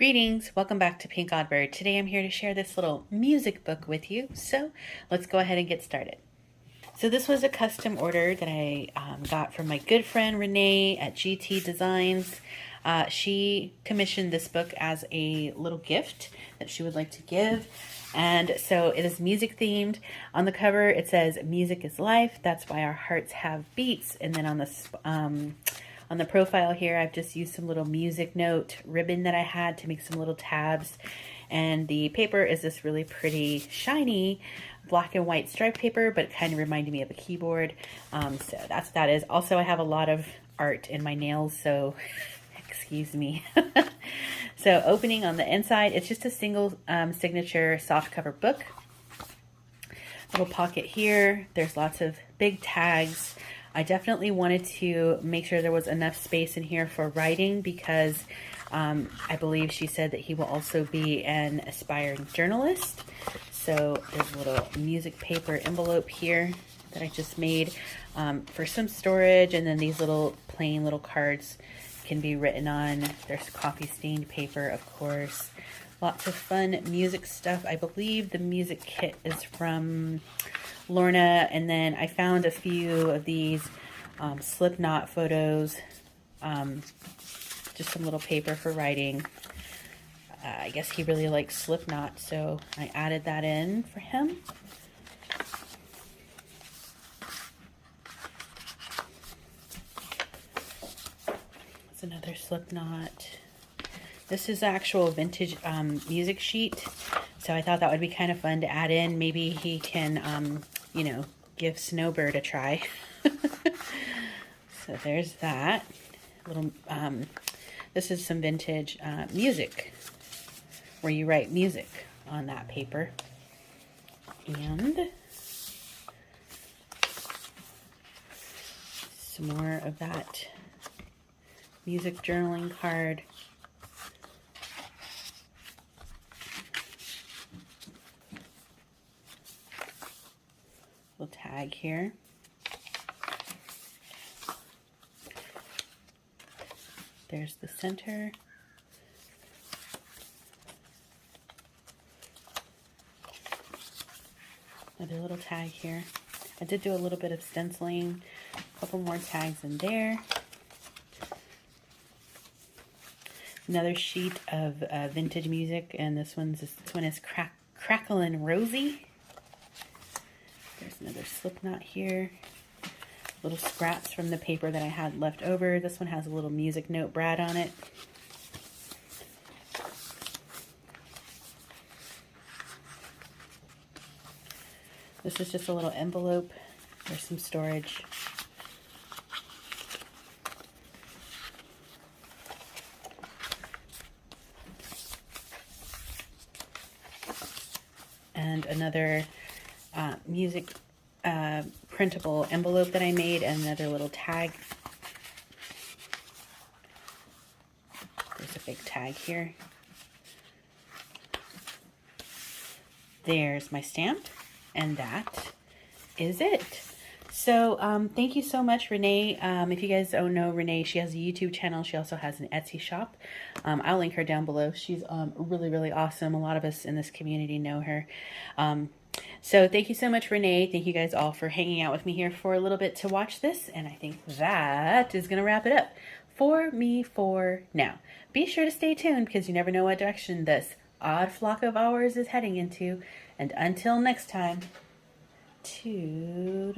Greetings, welcome back to PinkOddBird. Today I'm here to share this little music book with you, so let's go ahead and get started. So this was a custom order that I got from my good friend Renee at GT Designs. She commissioned this book as a little gift that she would like to give. And so it is music themed. On the cover it says "Music is life, that's why our hearts have beats." And then on the profile here, I've just used some little music note ribbon that I had to make some little tabs. And the paper is this really pretty, shiny, black and white striped paper, but it kind of reminded me of a keyboard. So that's what that is. Also, I have a lot of art in my nails, so excuse me. So opening on the inside, it's just a single signature soft cover book. Little pocket here. There's lots of big tags. I definitely wanted to make sure there was enough space in here for writing because I believe she said that he will also be an aspiring journalist. So there's a little music paper envelope here that I just made for some storage, and then these little plain little cards can be written on. There's coffee stained paper, of course. Lots of fun music stuff. I believe the music kit is from Lorna, and then I found a few of these Slipknot photos, just some little paper for writing. I guess he really likes Slipknot, so I added that in for him. It's another Slipknot. This is actual vintage music sheet, so I thought that would be kind of fun to add in. Maybe he can, you know, give Snowbird a try. So there's that. Little. This is some vintage music, where you write music on that paper. And some more of that music journaling card. Little tag here. There's the center. Another little tag here. I did do a little bit of stenciling. A couple more tags in there. Another sheet of vintage music, and this one is Cracklin' Rosie. There's another Slipknot here. Little scraps from the paper that I had left over. This one has a little music note Brad on it. This is just a little envelope. There's some storage. And another music printable envelope that I made, and another little tag. There's a big tag here. There's my stamp, and that is it. So thank you so much, Renee. If you guys don't know Renee, she has a YouTube channel. She also has an Etsy shop. I'll link her down below. She's really, really awesome. A lot of us in this community know her. So thank you so much, Renee. Thank you guys all for hanging out with me here for a little bit to watch this. And I think that is going to wrap it up for me for now. Be sure to stay tuned because you never know what direction this odd flock of ours is heading into. And until next time, toodaloo.